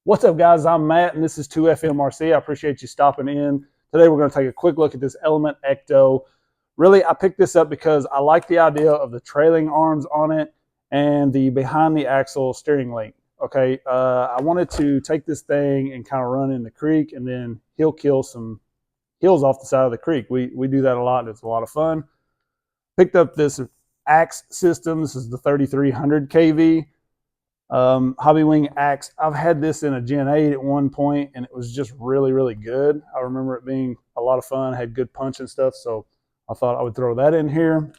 What's up, guys? I'm Matt, and this is 2FMRC. I appreciate you stopping in. Today, we're going to take a quick look at this Element Ecto. Really, I picked this up because I like the idea of the trailing arms on it and the behind the axle steering link. Okay, I wanted to take this thing and kind of run in the creek and then kill some hills off the side of the creek. We do that a lot. It's a lot of fun. Picked up this Axe system. This is the 3300 kV. Hobbywing Ace. I've had this in a Gen 8 at one point, and it was just really good. I remember it being a lot of fun, had good punch and stuff, so I thought I would throw that in here.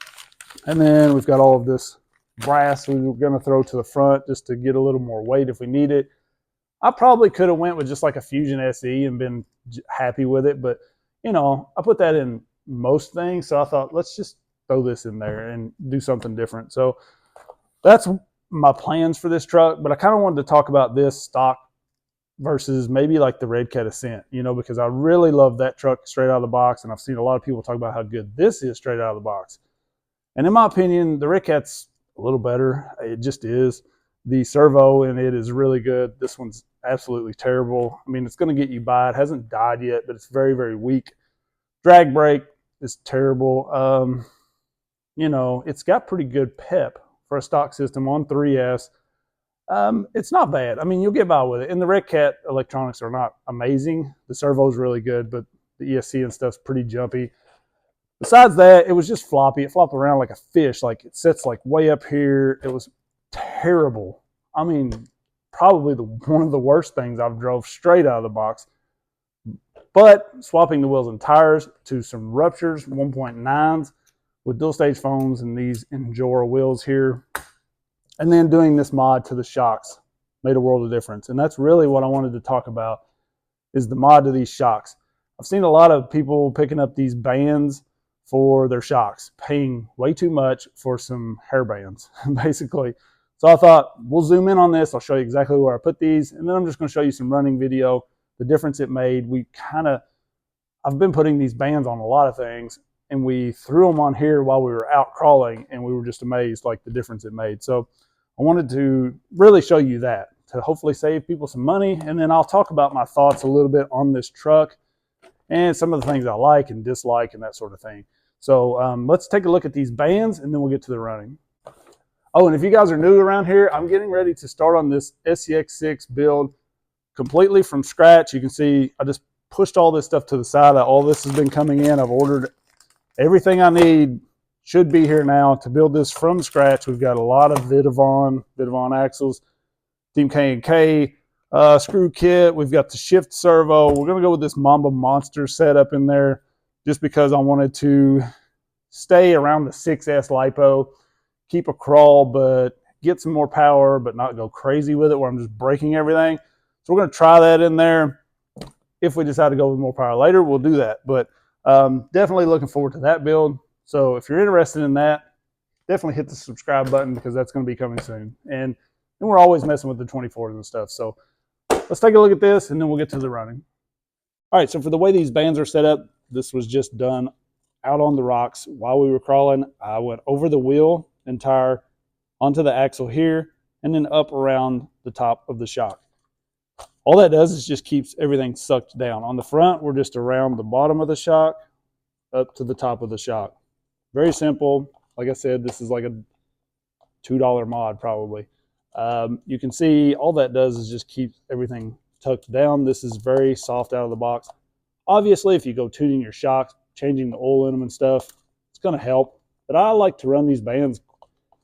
And then we've got all of this brass we were going to throw to the front just to get a little more weight if we need it. I probably could have went with just like a Fusion SE and been happy with it, but you know, I put that in most things, so I thought let's just throw this in there and do something different. So that's my plans for this truck, but I kind of wanted to talk about this stock versus maybe like the Red Cat Ascent, you know, because I really love that truck straight out of the box, and I've seen a lot of people talk about how good this is straight out of the box. And in my opinion, the Red Cat's a little better. It just is. The servo in it is really good. This one's absolutely terrible. I mean, it's going to get you by. It hasn't died yet, but it's very weak. Drag brake is terrible. You know, it's got pretty good pep for a stock system on 3S. It's not bad. I mean, you'll get by with it. And the Red Cat electronics are not amazing. The servo's really good, but the ESC and stuff's pretty jumpy. Besides that, it was just floppy. It flopped around like a fish. Like, it sits like way up here. It was terrible. I mean, probably one of the worst things I've drove straight out of the box. But swapping the wheels and tires to some Ruptures 1.9s with dual stage foams and these Injora wheels here, and then doing this mod to the shocks made a world of difference. And that's really what I wanted to talk about, is the mod to these shocks. I've seen a lot of people picking up these bands for their shocks, paying way too much for some hair bands, basically. So I thought we'll zoom in on this. I'll show you exactly where I put these, and then I'm just going to show you some running video, the difference it made. I've been putting these bands on a lot of things, and we threw them on here while we were out crawling, and we were just amazed like the difference it made. So I wanted to really show you that to hopefully save people some money, and then I'll talk about my thoughts a little bit on this truck and some of the things I like and dislike and that sort of thing. So let's take a look at these bands, and then we'll get to the running. Oh, and if you guys are new around here, I'm getting ready to start on this SCX6 build completely from scratch. You can see I just pushed all this stuff to the side. All this has been coming in. I've ordered everything I need, should be here now to build this from scratch. We've got a lot of Vidavon axles, Team K&K screw kit. We've got the shift servo. We're going to go with this Mamba Monster setup in there just because I wanted to stay around the 6S LiPo, keep a crawl, but get some more power, but not go crazy with it where I'm just breaking everything. So we're going to try that in there. If we decide to go with more power later, we'll do that. But definitely looking forward to that build. So if you're interested in that, definitely hit the subscribe button because that's going to be coming soon. And we're always messing with the 24s and stuff. So let's take a look at this, and then we'll get to the running. All right, so for the way these bands are set up, this was just done out on the rocks while we were crawling. I went over the wheel and tire onto the axle here, and then up around the top of the shock. All that does is just keeps everything sucked down. On the front, we're just around the bottom of the shock up to the top of the shock. Very simple. Like I said, this is like a $2 mod probably. You can see all that does is just keep everything tucked down. This is very soft out of the box. Obviously, if you go tuning your shocks, changing the oil in them and stuff, it's going to help. But I like to run these bands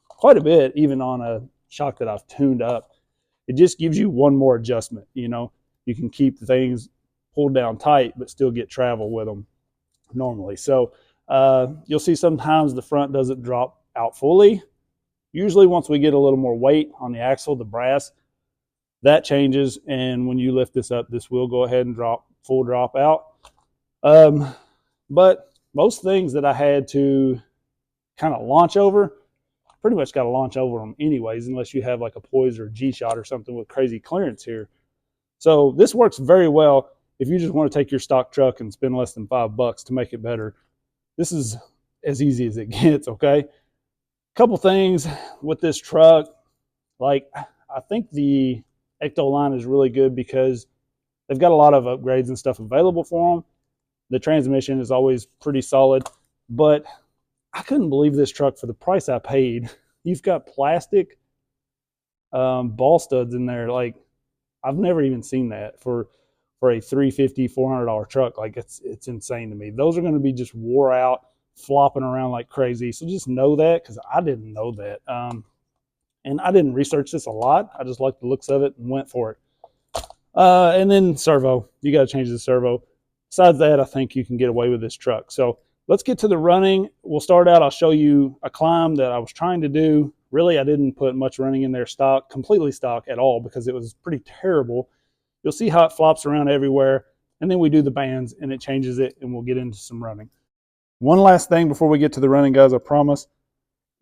quite a bit, even on a shock that I've tuned up. It just gives you one more adjustment. You know, you can keep things pulled down tight, but still get travel with them normally. So you'll see sometimes the front doesn't drop out fully. Usually once we get a little more weight on the axle, the brass, that changes. And when you lift this up, this will go ahead and full drop out. But most things that I had to kind of launch over, pretty much got to launch over them anyways, unless you have like a Poise or G-Shot or something with crazy clearance here. So this works very well if you just want to take your stock truck and spend less than $5 to make it better. This is as easy as it gets, okay? Couple things with this truck, like I think the Ecto line is really good because they've got a lot of upgrades and stuff available for them. The transmission is always pretty solid, but I couldn't believe this truck for the price I paid. You've got plastic ball studs in there. Like, I've never even seen that for a $350, $400 truck. Like, it's insane to me. Those are going to be just wore out, flopping around like crazy. So just know that, because I didn't know that. And I didn't research this a lot. I just liked the looks of it and went for it. And then servo. You got to change the servo. Besides that, I think you can get away with this truck. So let's get to the running. We'll start out. I'll show you a climb that I was trying to do. Really, I didn't put much running in there stock, completely stock at all, because it was pretty terrible. You'll see how it flops around everywhere. And then we do the bands and it changes it, and we'll get into some running. One last thing before we get to the running, guys, I promise.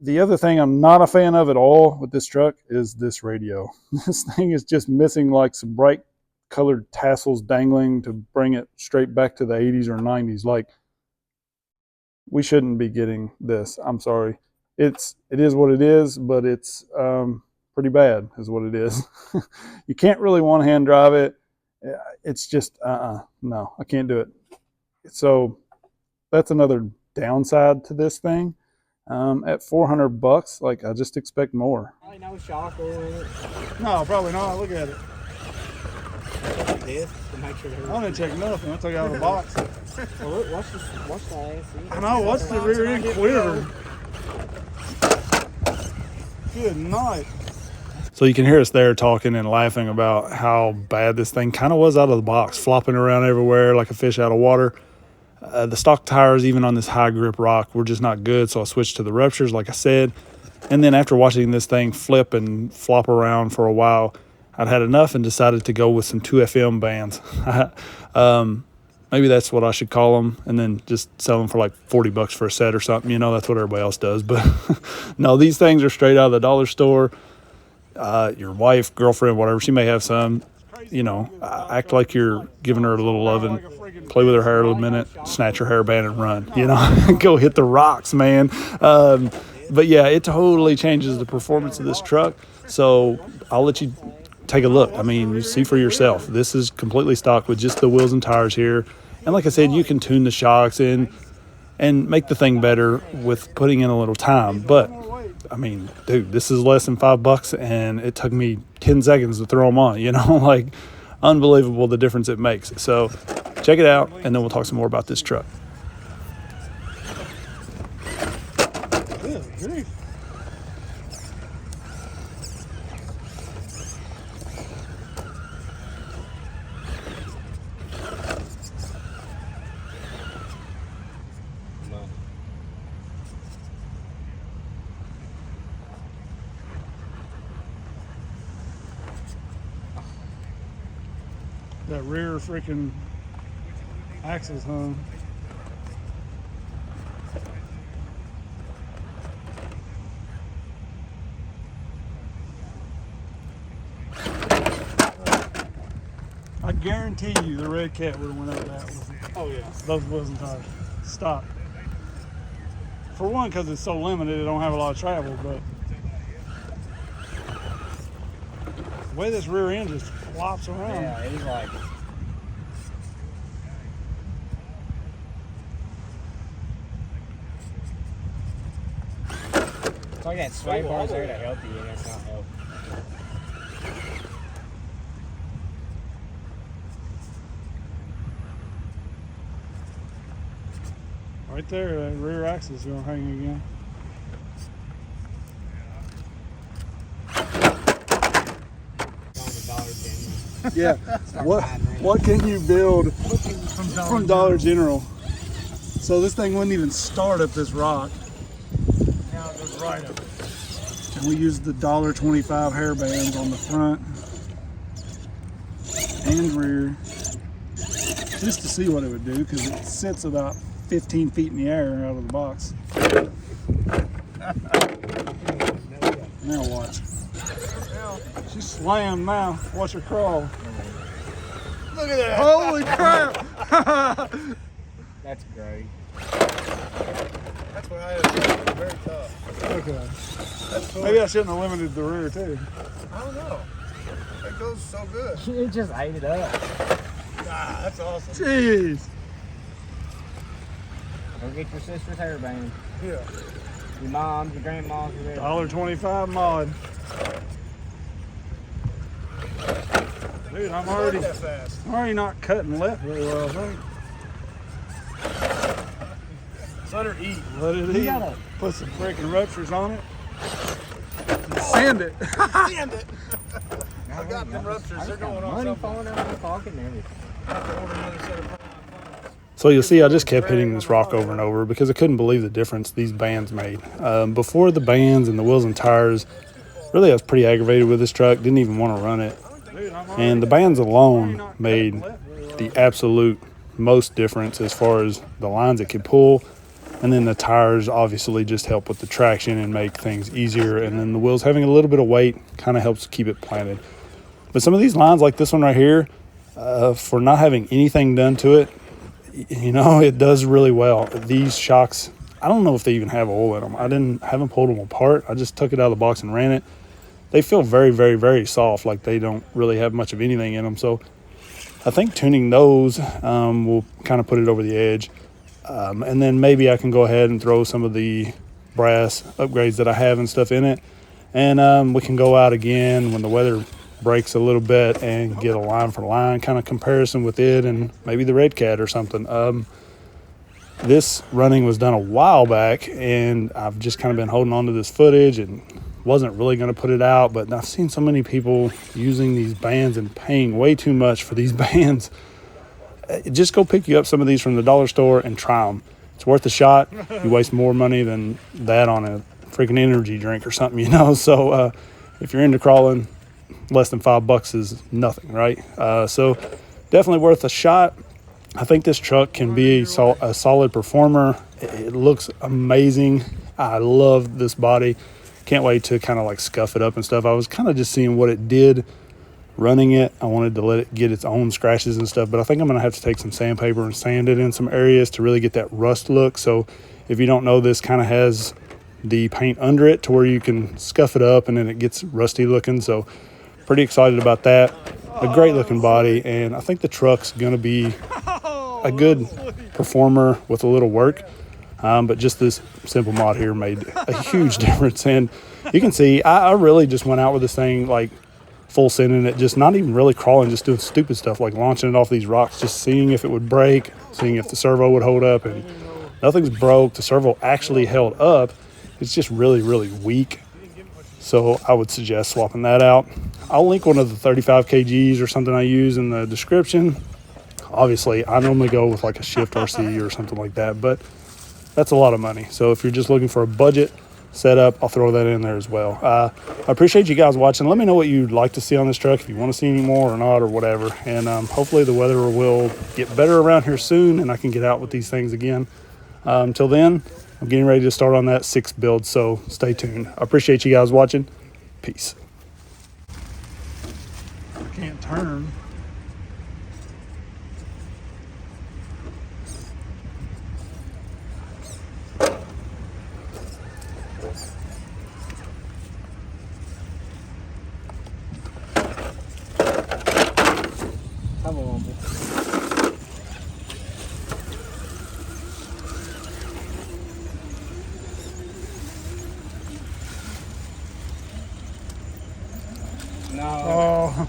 The other thing I'm not a fan of at all with this truck is this radio. This thing is just missing like some bright colored tassels dangling to bring it straight back to the 80s or 90s. Like, we shouldn't be getting this. I'm sorry. It is what it is, but it's pretty bad is what it is. You can't really one-hand drive it. It's just, no, I can't do it. So that's another downside to this thing. At $400, like, I just expect more. Probably no shock oil in it. No, probably not. Look at it. This to make sure I don't check nothing. I took it out of the box. Well, look, watch the ass. I know. Watch the rear end quiver. Good night. So you can hear us there talking and laughing about how bad this thing kind of was out of the box, flopping around everywhere like a fish out of water. The stock tires, even on this high grip rock, were just not good, so I switched to the Ruptures, like I said. And then after watching this thing flip and flop around for a while, I'd had enough and decided to go with some 2FM bands. Maybe that's what I should call them, and then just sell them for like $40 for a set or something. You know, that's what everybody else does. But no, these things are straight out of the dollar store. Your wife, girlfriend, whatever, she may have some. You know, act like you're giving her a little loving. Play with her hair a little minute, snatch her hairband and run, you know. Go hit the rocks, man. But yeah, it totally changes the performance of this truck. So I'll let you take a look. I mean, you see for yourself. This is completely stock with just the wheels and tires here. And like I said, you can tune the shocks in and make the thing better with putting in a little time. But I mean, dude, this is less than $5, and it took me 10 seconds to throw them on, you know. Like, unbelievable the difference it makes. So check it out, and then we'll talk some more about this truck. That rear freaking axle's hung. I guarantee you the red cat would have went over that one. Oh yeah. Those wheels and tires. Stop. For one, because it's so limited, it don't have a lot of travel, but the way this rear end just flops around. Yeah, it is like. It's like that sway bar's there to help you, and that's not help. Right there, that rear axle is going to hang again. Yeah. What can you build from Dollar General? So this thing wouldn't even start up this rock. Now it goes right up. And we used the $1.25 hair bands on the front and rear just to see what it would do, because it sits about 15 feet in the air out of the box. Now watch. She's slammed now. Watch her crawl. Look at that. Holy crap. That's great. That's what I had. Very tough. Okay. Maybe I shouldn't have limited the rear too. I don't know. It goes so good. It just ate it up. Ah, that's awesome. Jeez. Go get your sister's hairband. Yeah. Your mom's, your grandma's, your everything. $1.25 mod. Dude, I'm already that fast. not cutting left really well, I think. Let her eat. Let it You eat. gotta- Put some freaking ruptures on it. Sand it. Sand it. I got them ruptures. They're going on Money something. falling out of my pocket and everything. I have to order another set of Proline. So you'll see I just kept hitting this rock over and over because I couldn't believe the difference these bands made. Before the bands and the wheels and tires, really I was pretty aggravated with this truck, didn't even want to run it. And the bands alone made the absolute most difference as far as the lines it could pull. And then the tires obviously just help with the traction and make things easier. And then the wheels having a little bit of weight kind of helps keep it planted. But some of these lines like this one right here, for not having anything done to it, you know, it does really well. These shocks, I don't know if they even have oil in them. I haven't pulled them apart. I just took it out of the box and ran it. They feel very, very, very soft, like they don't really have much of anything in them. So I think tuning those will kind of put it over the edge. And then maybe I can go ahead and throw some of the brass upgrades that I have and stuff in it. And we can go out again when the weather breaks a little bit and get a line for line kind of comparison with it and maybe the Red Cat or something. This running was done a while back, and I've just kind of been holding on to this footage and wasn't really going to put it out, but I've seen so many people using these bands and paying way too much for these bands. Just go pick you up some of these from the dollar store and try them. It's worth a shot. You waste more money than that on a freaking energy drink or something, you know. So if you're into crawling, less than $5 is nothing, right? So definitely worth a shot. I think this truck can be a solid performer. It looks amazing. I love this body. Can't wait to kind of like scuff it up and stuff. I was kind of just seeing what it did running it. I wanted to let it get its own scratches and stuff, but I think I'm going to have to take some sandpaper and sand it in some areas to really get that rust look. So if you don't know, this kind of has the paint under it to where you can scuff it up and then it gets rusty looking. So pretty excited about that. A great looking body, and I think the truck's going to be a good performer with a little work. But just this simple mod here made a huge difference. And you can see I really just went out with this thing like full sending it, just not even really crawling, just doing stupid stuff like launching it off these rocks, just seeing if it would break, seeing if the servo would hold up, and nothing's broke. The servo actually held up. It's just really, really weak. So I would suggest swapping that out. I'll link one of the 35 kgs or something I use in the description. Obviously, I normally go with like a Shift RC or something like that, but that's a lot of money. So if you're just looking for a budget setup, I'll throw that in there as well. I appreciate you guys watching. Let me know what you'd like to see on this truck, if you want to see any more or not or whatever. And hopefully the weather will get better around here soon and I can get out with these things again. Till then, I'm getting ready to start on that 6 build, so stay tuned. I appreciate you guys watching. Peace. Can't turn. Come on, no. Oh,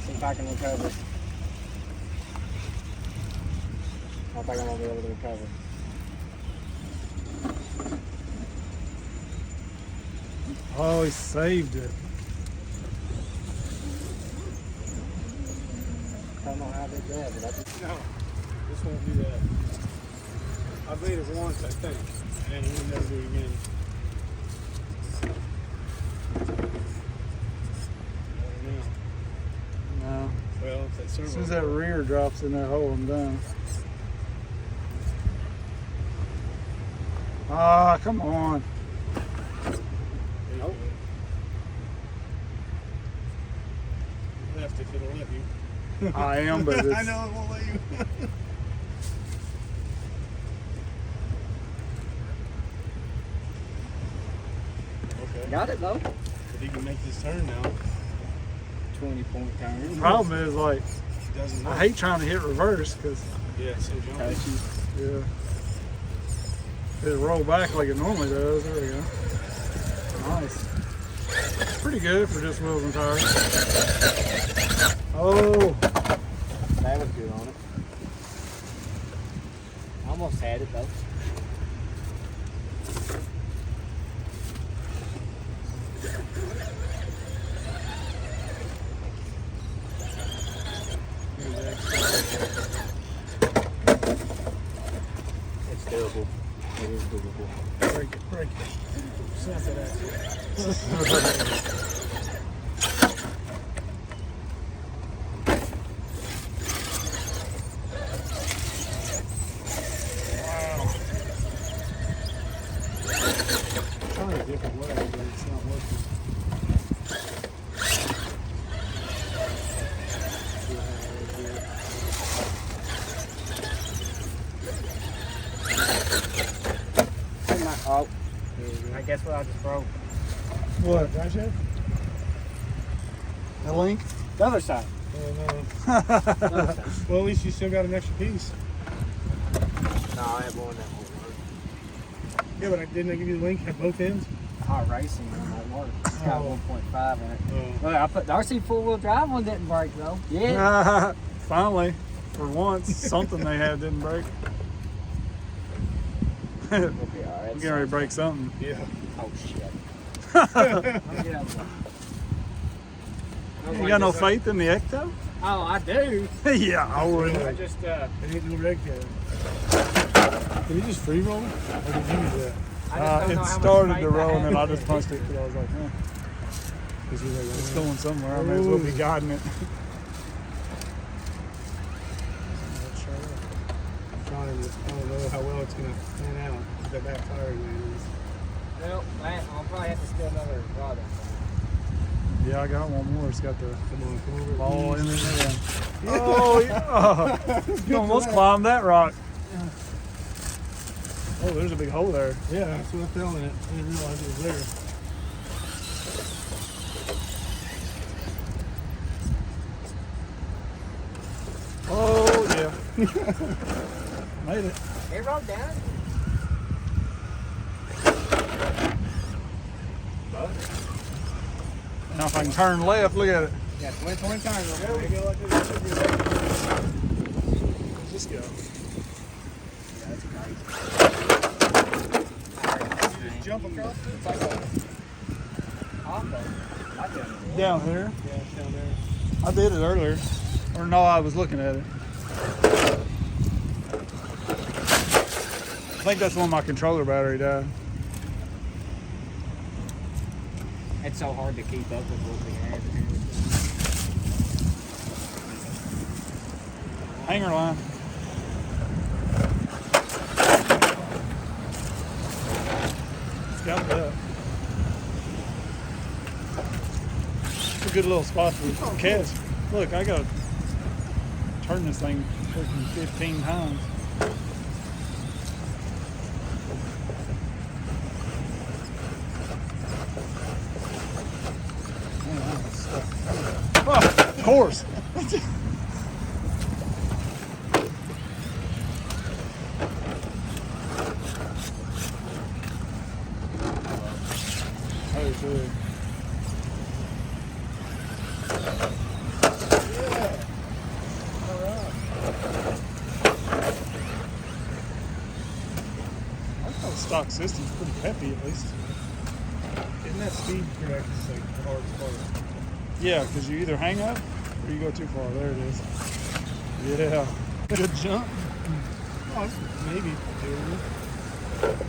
See if I can recover. I think I'm gonna be able to recover. oh, he saved it. I don't know how they grab it. No, this won't do that. I've made it once, I think, and we'll never do it again. No. Well, if that As servo. soon as that rear drops in that hole, I'm done. Ah, come on. Nope. Left if it'll let you. I am, but it's... I know it won't let you. Okay. Got it though. he can make this turn now. 20-point turn. The problem is, like, He doesn't know. I hate trying to hit reverse because, Yeah, so jumpy. Touchy. yeah, it'll roll back like it normally does. There we go. Nice. Pretty good for just wheels and tires. Oh, That was good on it. Almost had it though. It's doable. It is doable. Break it, break it. Snap that ass. Trying a different way, but it's not working. Oh, I guess what I just broke. what? Drive shaft? The link? The other side. Oh no. The other side. Well, at least you still got an extra piece. No, I have one that won't work. Yeah, but didn't I give you the link at both ends? Hot racing one won't work. It's got Oh. 1.5 in it. Oh. Look, I put the RC four-wheel drive one didn't break though. Yeah. Finally, for once, something they had didn't break. We'll be all right. I'm getting ready to break something. Yeah. Oh shit. I'm gonna get out of the- I was You like got no this, faith in the Ecto? Oh, I do. Yeah, I would. I just It hit the red cab. Did you just free roll it? Or did you use that? I just don't know It how much started faith to I roll and have then I in just it. punched it because I was like, eh, 'Cause you're like, it's oh, going somewhere. I may as well be guiding it. let's try that. I'm trying to, I don't know how well it's going to pan out. The back tire, man. Well, I'll probably have to steal another rod. Yeah, I got one more. It's got the Come over. ball in Ease. it. Yeah. Oh, yeah. You almost climbed that rock. Oh, there's a big hole there. Yeah, that's what I fell in it. I didn't realize it was there. Oh, yeah. Made it. It rolled down. Now if I can turn left, look at it. Yeah, 20 turns. There we go. Like this. Where's this go? Just jump across it. It's like a combo. I did it. Down here. Yeah, it's down there. I did it earlier. Or no, I was looking at it. I think that's when my controller battery died. It's so hard to keep up with what we have. Hanger line. It's got that. It's a good little spot to catch. Look, I gotta turn this thing freaking 15 times. Oh, of course. Oh, good. Stock system's pretty peppy at least. Isn't that speed correct? It's like the hardest part. Yeah, because you either hang up or you go too far. There it is. Yeah. Good jump. Oh, it's maybe doable.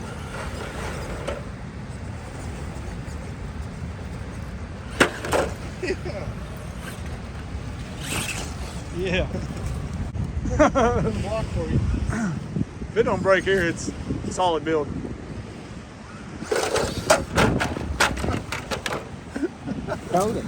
Yeah. Block for you. If it don't break here, it's solid build. Hold it.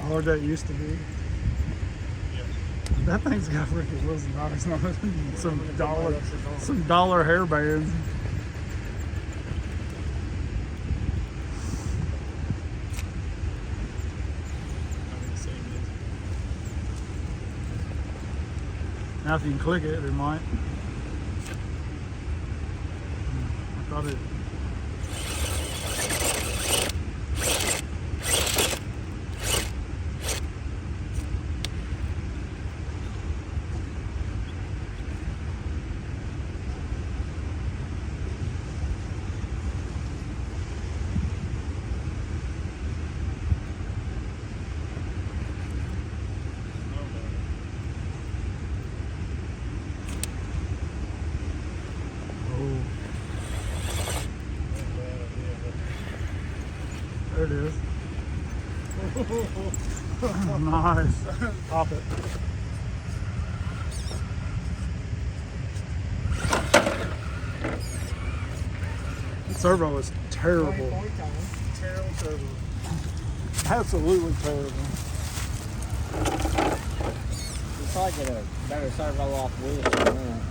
hard that used to be. That thing's got freaking Wilson knobs on it. Some dollar hairbands. Now if you can click it, it might. I thought it. There it is. Nice. Pop it. The servo is terrible. Terrible servo. Absolutely terrible. It's like get a better servo off wheels than that.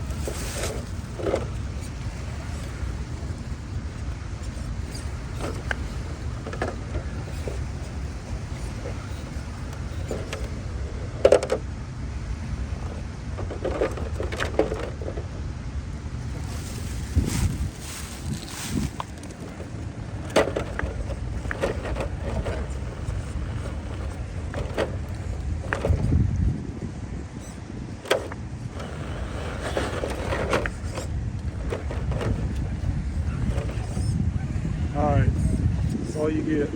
Alright, that's all you get.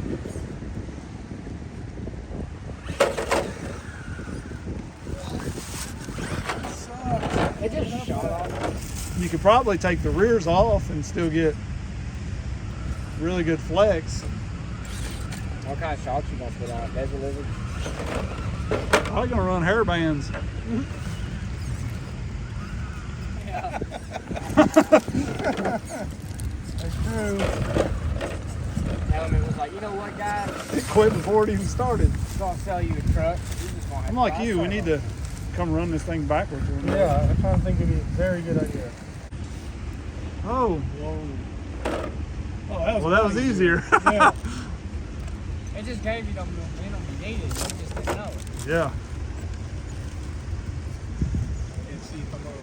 It just shot off. You could probably take the rears off and still get really good flex. What kind of shocks you gonna put on? Desert Lizard? I'm gonna run hair bands. Yeah. That's true. Element was like, you know what, guys? It quit before it even started. I'm gonna sell you a truck. You just gonna have I'm to like buy you, we Servo. need to come run this thing backwards. Yeah, I kind of think it'd be a very good idea. Oh, Oh, well that was easier. Yeah. It just gave you the momentum you needed. You just didn't know it. Yeah. Let's see if I'm over.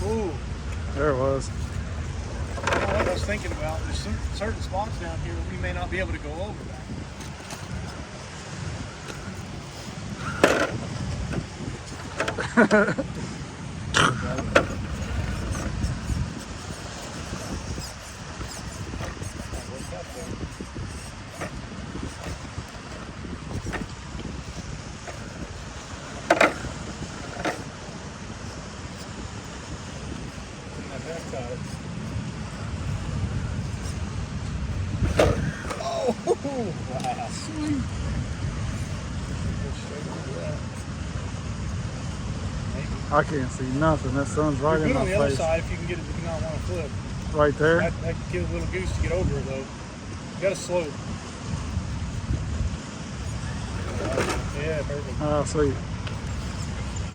Ooh. There it was. What I was thinking about, there's some certain spots down here we may not be able to go over that. Wow. Sweet. I can't see nothing. That sun's right You're in good my on the other face. side if you can get it, if you not want to flip. Right there. That could get a little goose to get over it though. You got to slope. Yeah, perfect. Oh, sweet.